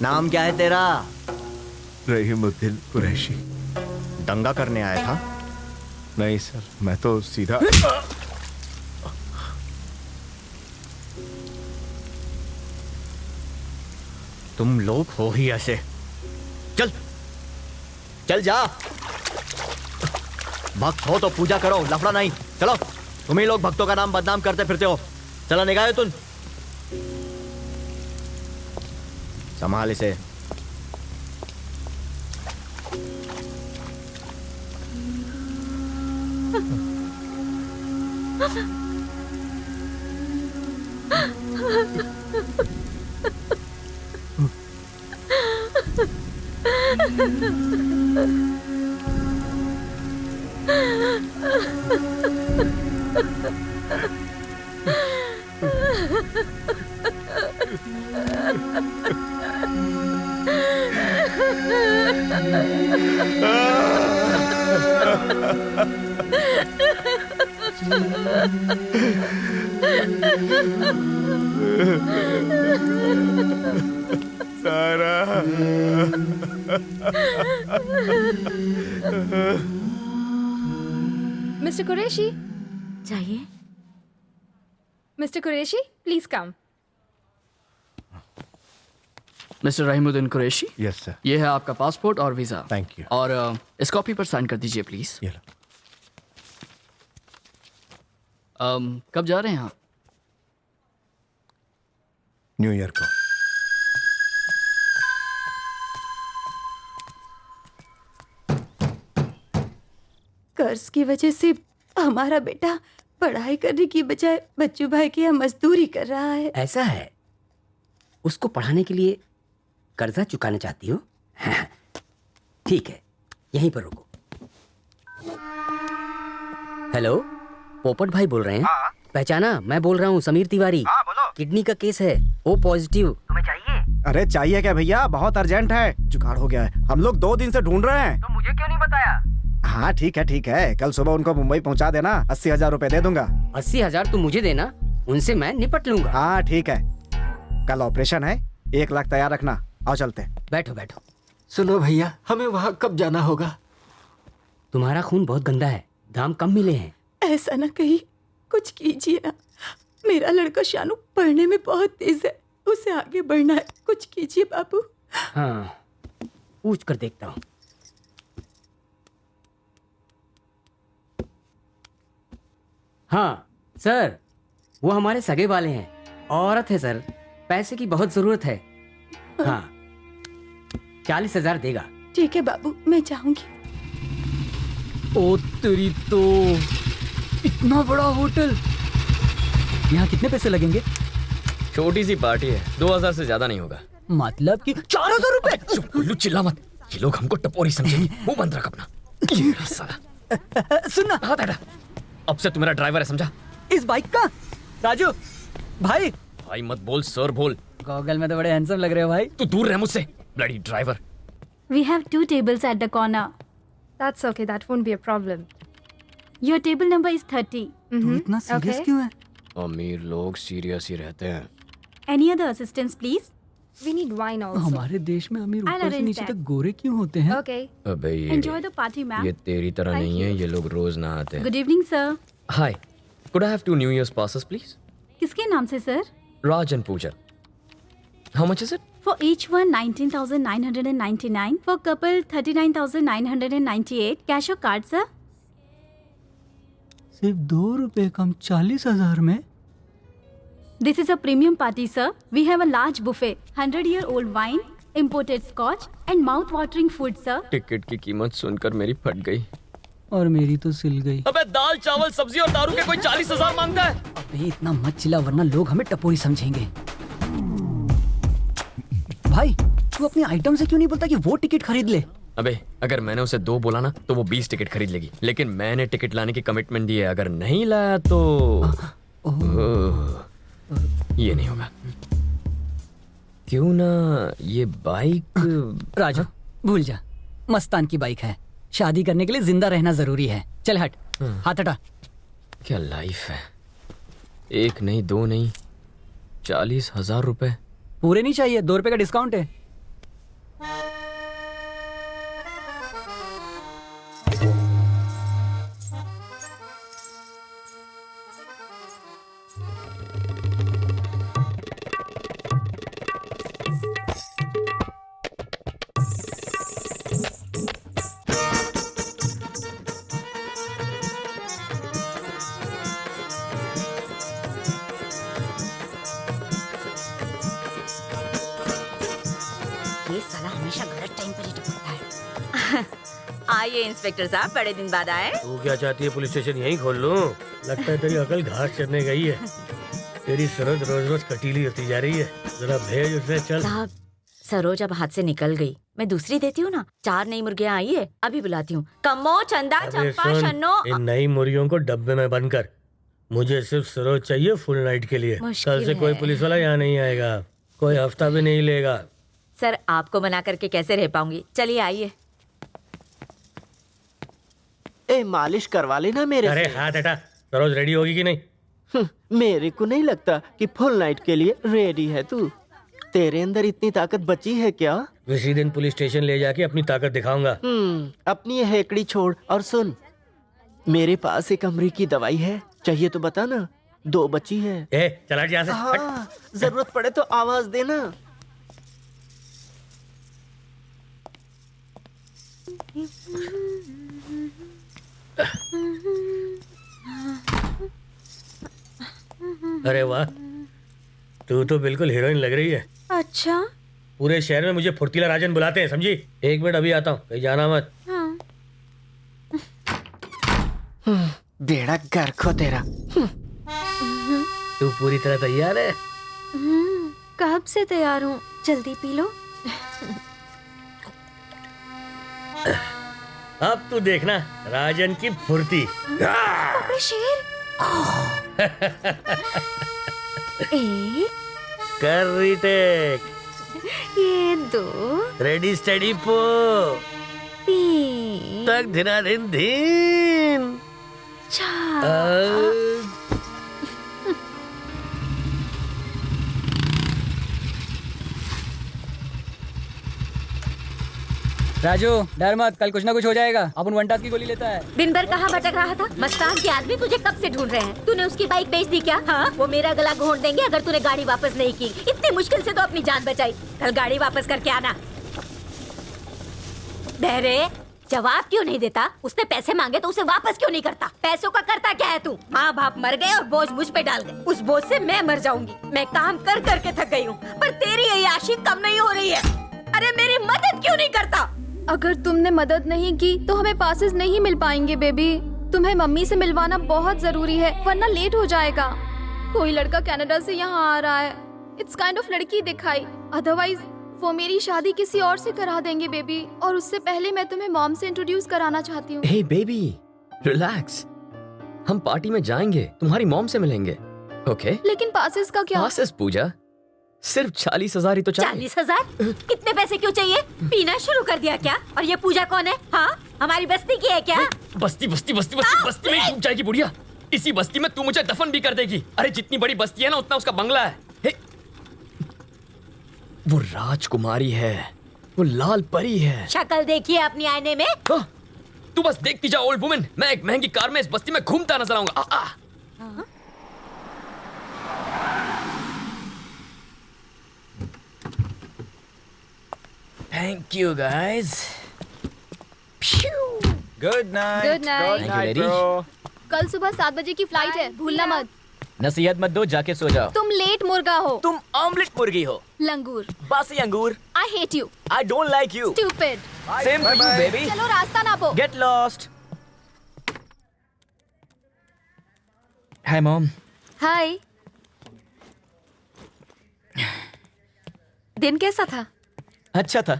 नाम क्या है तेरा? रहीमुद्दीन कुरैशी। दंगा करने आया था? नहीं सर, मैं तो सीधा। तुम लोग हो ही ऐसे। चल चल जा। भक्त हो तो पूजा करो, लफड़ा नहीं। चलो, तुम ही लोग भक्तों का नाम बदनाम करते फिरते हो। चला निगाह तुम। संभाल इसे। सारा। मिस्टर कुरैशी, चाहिए? Mister Qureshi, please come. Mister Rahimuddin Qureshi, yes sir. ये है आपका पासपोर्ट और वीज़ा। Thank you. और इस कॉपी पर साइन कर दीजिए प्लीज़। ये लो। कब जा रहे हैं आप? न्यू ईयर को। कर्ज की वजह से हमारा बेटा पढ़ाई करने की बजाय बच्चू भाई के यहाँ मजदूरी कर रहा है। ऐसा है, उसको पढ़ाने के लिए कर्जा चुकाना चाहती हो? ठीक है, यहीं पर रुको। हेलो, पोपट भाई बोल रहे हैं? हाँ। पहचाना? मैं बोल रहा हूँ समीर तिवारी। हाँ बोलो। किडनी का केस है, ओ पॉजिटिव। तुम्हें चाहिए? अरे चाहिए क्या भैया, बहुत अर्जेंट है, जुगाड़ हो गया है। हम लोग 2 दिन से ढूंढ रहे हैं। तो मुझे क्यों नहीं बताया? हाँ ठीक है, कल सुबह उनको मुंबई पहुंचा देना, 80,000 रुपए दे दूंगा। 80,000 तुम मुझे देना, उनसे मैं निपट लूंगा। हाँ ठीक है, कल ऑपरेशन है, 1 लाख तैयार रखना। आओ चलते हैं। बैठो बैठो। सुनो भैया, हमें वहाँ कब जाना होगा? तुम्हारा खून बहुत गंदा है, दाम कम मिले हैं। ऐसा ना कहिए, कुछ कीजिए ना। मेरा लड़का शानू पढ़ने में बहुत तेज है, उसे आगे बढ़ना है, कुछ कीजिए बाबू। हाँ, पूछ कर देखता हूँ। हाँ सर, वो हमारे सगे वाले हैं, औरत है सर, पैसे की बहुत जरूरत है। हाँ, 40,000 देगा। ठीक है बाबू, मैं जाऊंगी। ओ तेरी तो, इतना बड़ा होटल, यहाँ कितने पैसे लगेंगे? छोटी सी पार्टी है, 2,000 से ज्यादा नहीं होगा। मतलब कि 4,000 रुपए? चुप उल्लू, चिल्ला मत, ये लोग हमको टपोरी समझेंगे। मुंह बंद रख अपना। ये साला। सुनना, हाथ हटा। अब से तू मेरा ड्राइवर है, समझा? इस बाइक का? राजू भाई। भाई मत बोल, सर बोल। गॉगल में तो बड़े हैंडसम लग रहे हो भाई। तू दूर रह मुझसे, bloody driver. We have 2 tables at the corner. That's okay, that won't be a problem. Your table number is 30. तू इतना सीरियस क्यों है? अमीर लोग सीरियस ही रहते हैं। Any other assistance, please? We need wine also. हमारे देश में अमीर I'll ऊपर से arrange नीचे that. तक गोरे क्यों होते हैं? Okay. अबे Enjoy the party, ma'am. ये तेरी तरह Thank नहीं है, you. ये लोग रोज ना आते हैं। Good evening, sir. Hi, could I have 2 New Year's passes please? किसके नाम से, sir? Raj and Pooja. How much is it? For each one, 19,999. For couple, 39,998. Cash or card, sir? सिर्फ 2 रुपए कम 40,000 में? This is a premium party, sir. We have a large buffet, 100-year-old wine, imported scotch, and mouth-watering food, sir. Ticket की कीमत सुनकर मेरी फट गई। और मेरी तो सिल गई। अबे दाल चावल सब्जी और दारू के कोई 40,000 मांगता है? अबे इतना मत चिल्ला वरना लोग हमें टपोरी समझेंगे। भाई तू अपने आइटम से क्यों नहीं बोलता कि वो टिकट खरीद ले? अबे अगर मैंने उसे 2 बोला ना तो वो 20 टिकट खरीद लेगी, लेकिन मैंने टिकट लाने की कमिटमेंट दी है, अगर नहीं लाया तो ये नहीं होगा। क्यों ना ये बाइक। राजू भूल जा, मस्तान की बाइक है, शादी करने के लिए जिंदा रहना जरूरी है। चल हट, हाथ हटा। क्या लाइफ है, 1 नहीं 2 नहीं 40,000 रुपए। पूरे नहीं चाहिए, 2 रुपए का डिस्काउंट है। ये साला हमेशा गलत टाइम पर ही टपकता है। आइए इंस्पेक्टर साहब, बड़े दिन बाद आए। तू क्या चाहती है, पुलिस स्टेशन यहीं खोल लूं? लगता है तेरी अकल घास चरने गई है। तेरी सरोज रोज रोज कटीली होती जा रही है। जरा भेज उसे, चल। साहब, सरोज अब हाथ से निकल गई, मैं दूसरी देती हूँ ना। 4 नई मुर्गियाँ आई है, अभी बुलाती हूँ। कम्मो, चंदा, अबे चंपा, सुन, शन्नो। इन नई मुर्गियों को डब्बे में बंद कर। मुझे सिर्फ सरोज चाहिए फुल नाइट के लिए। मुश्किल कल से कोई है। पुलिस वाला यहाँ नहीं आएगा, कोई हफ्ता भी नहीं लेगा। सर, आपको मना करके कैसे रह पाऊंगी? चलिए आइए। ए, मालिश करवा लेना मेरे अरे से। हाथ हटा। सरोज रेडी होगी कि नहीं? मेरे को नहीं लगता कि फुल नाइट के लिए रेडी है तू। तेरे अंदर इतनी ताकत बची है क्या? इसी दिन पुलिस स्टेशन ले जाके अपनी ताकत दिखाऊंगा। अपनी ये हेकड़ी छोड़ और सुन, मेरे पास एक अमरीकी दवाई है, चाहिए तो बता ना। 2 बची है। ए, चला हट यहाँ से। हट। हाँ, जरूरत पड़े तो आवाज देना। अरे वाह, तू तो बिल्कुल हीरोइन लग रही है। अच्छा, पूरे शहर में मुझे फुर्तीला राजन बुलाते हैं, समझी? 1 मिनट, अभी आता हूँ, कहीं जाना मत। बेड़ा गर्क हो तेरा। तू पूरी तरह तैयार है? कब से तैयार हूँ, जल्दी पी लो। अब तू देखना राजन की फुर्ती। शेर। एक, कर रीटेक। ये 2, रेडी स्टडी पो 3, तक धिना दिन धीन। 4। राजू, डर मत, कल कुछ ना कुछ हो जाएगा। अपन 1 टास्क की गोली लेता है। दिन भर कहाँ भटक रहा था? मस्तान के आदमी तुझे कब से ढूंढ रहे हैं। तूने उसकी बाइक बेच दी क्या? हाँ, वो मेरा गला घोंट देंगे अगर तूने गाड़ी वापस नहीं की। इतनी मुश्किल से तो अपनी जान बचाई, कल गाड़ी वापस करके आना। बहरे, जवाब क्यों नहीं देता? उसने पैसे मांगे तो उसे वापस क्यों नहीं करता? पैसों का करता क्या है तू? माँ बाप मर गए और बोझ मुझ पे डाल गए। उस बोझ से मैं मर जाऊंगी। मैं काम कर करके थक गई हूँ, पर तेरी अय्याशी कम नहीं हो रही है। अरे मेरी मदद क्यों नहीं करता? अगर तुमने मदद नहीं की तो हमें पासेस नहीं मिल पाएंगे बेबी। तुम्हें मम्मी से मिलवाना बहुत जरूरी है, वरना लेट हो जाएगा। कोई लड़का कनाडा से यहाँ आ रहा है। इट्स काइंड ऑफ लड़की दिखाई, अदरवाइज वो मेरी शादी किसी और से करा देंगे बेबी। और उससे पहले मैं तुम्हें मॉम से इंट्रोड्यूस कराना चाहती हूँ। हे बेबी, रिलैक्स। हम पार्टी में जाएंगे, तुम्हारी मॉम से मिलेंगे, ओके? लेकिन पासेस का क्या? पासेस पूजा, सिर्फ 40,000 ही तो चाहिए। 40,000? इतने पैसे क्यों चाहिए? पीना शुरू कर दिया क्या? और ये पूजा कौन है? हाँ, हमारी बस्ती की है क्या? बस्ती बस्ती बस्ती बस्ती बस्ती में ही डूब जाएगी बुढ़िया। इसी बस्ती में तू मुझे दफन भी कर देगी। अरे जितनी बड़ी बस्ती है ना, उतना उसका बंगला है। हे, वो राजकुमारी है, वो लाल परी है। शक्ल देखिए अपनी आईने में। तू बस देखती जा ओल्ड वुमन। मैं एक महंगी कार में इस बस्ती में घूमता नजर आऊंगा। Thank you guys. Good night. Good night. Thank you, lady. कल सुबह 7 बजे की फ्लाइट है, भूलना मत। नसीहत मत दो, जाके सो जाओ। तुम लेट मुर्गा हो। तुम ऑमलेट मुर्गी हो। लंगूर। बासी अंगूर। I hate you. I don't like you. Stupid. Same to you, baby. चलो रास्ता नापो। Get lost. Hi, mom. हाय। दिन कैसा था? अच्छा था।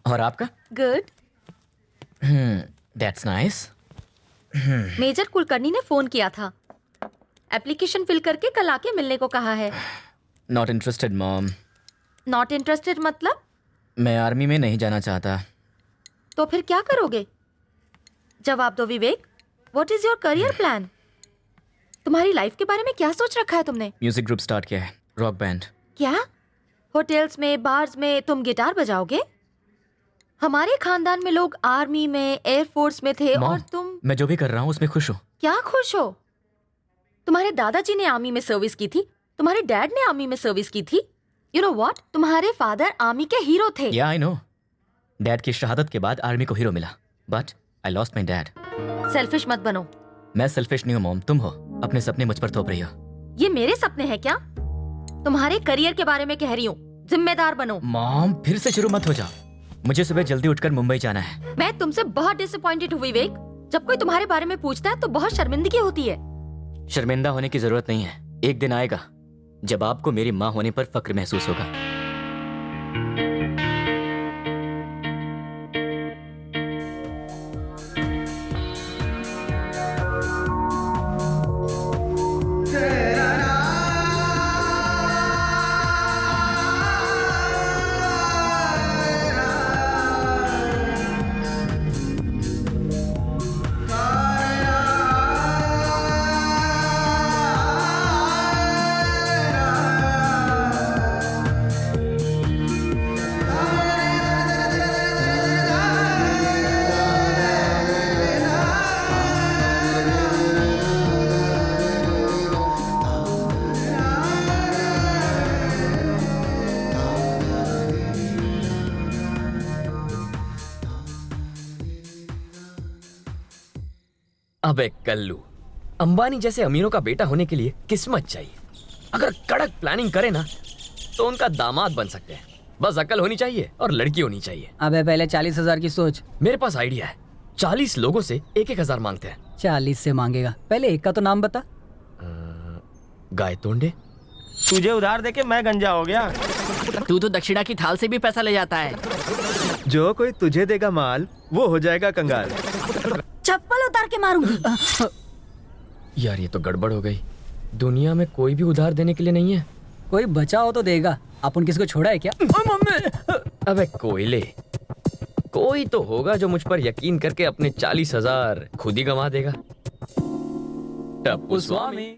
और आपका? Good. That's nice. Major Kulkarni ने फोन किया था, एप्लीकेशन फिल करके कल आके मिलने को कहा है। Not interested, mom. Not interested मतलब? मैं आर्मी में नहीं जाना चाहता। तो फिर क्या करोगे? जवाब दो Vivek. What is your career plan? तुम्हारी लाइफ के बारे में क्या सोच रखा है तुमने? म्यूजिक ग्रुप स्टार्ट किया है, रॉक बैंड। क्या होटल्स में, बार्स में तुम गिटार बजाओगे? हमारे खानदान में लोग आर्मी में, एयरफोर्स में थे और तुम। मैं जो भी कर रहा हूँ उसमें खुश हूँ। क्या खुश हो? तुम्हारे दादाजी ने आर्मी में सर्विस की थी, तुम्हारे डैड ने आर्मी में सर्विस की थी। यू नो व्हाट, तुम्हारे फादर आर्मी के हीरो थे। या आई नो। डैड की शहादत के बाद आर्मी को हीरो मिला, but I lost my dad. Selfish मत बनो। मैं सेल्फिश नहीं हूँ मॉम, तुम हो। अपने सपने मुझ पर थोप रही हो। ये मेरे सपने हैं क्या? तुम्हारे करियर के बारे में कह रही हूँ। जिम्मेदार बनो। मॉम फिर से शुरू मत हो जा। मुझे सुबह जल्दी उठकर मुंबई जाना है। मैं तुमसे बहुत डिसअपॉइंटेड हूँ विवेक। जब कोई तुम्हारे बारे में पूछता है तो बहुत शर्मिंदगी होती है। शर्मिंदा होने की जरूरत नहीं है। एक दिन आएगा जब आपको मेरी माँ होने पर फक्र महसूस होगा। अबे कल्लू, अंबानी जैसे अमीरों का बेटा होने के लिए किस्मत चाहिए। अगर कड़क प्लानिंग करे ना तो उनका दामाद बन सकते हैं। बस अकल होनी चाहिए और लड़की होनी चाहिए। अबे पहले 40,000 की सोच। मेरे पास आइडिया है। 40 लोगों से 1-1 हज़ार मांगते हैं। 40 से मांगेगा? पहले एक का तो नाम बता। गायतोंडे। तुझे उधार देके मैं गंजा हो गया। तू तो दक्षिणा की थाल से भी पैसा ले जाता है। जो कोई तुझे देगा माल वो हो जाएगा कंगाल। चप्पल उतार के मारूंगी। यार ये तो गड़बड़ हो गई। दुनिया में कोई भी उधार देने के लिए नहीं है। कोई बचा हो तो देगा। अपन किसी को छोड़ा है क्या? अबे कोयले, कोई तो होगा जो मुझ पर यकीन करके अपने 40,000 खुद ही गंवा देगा। टप्पू स्वामी।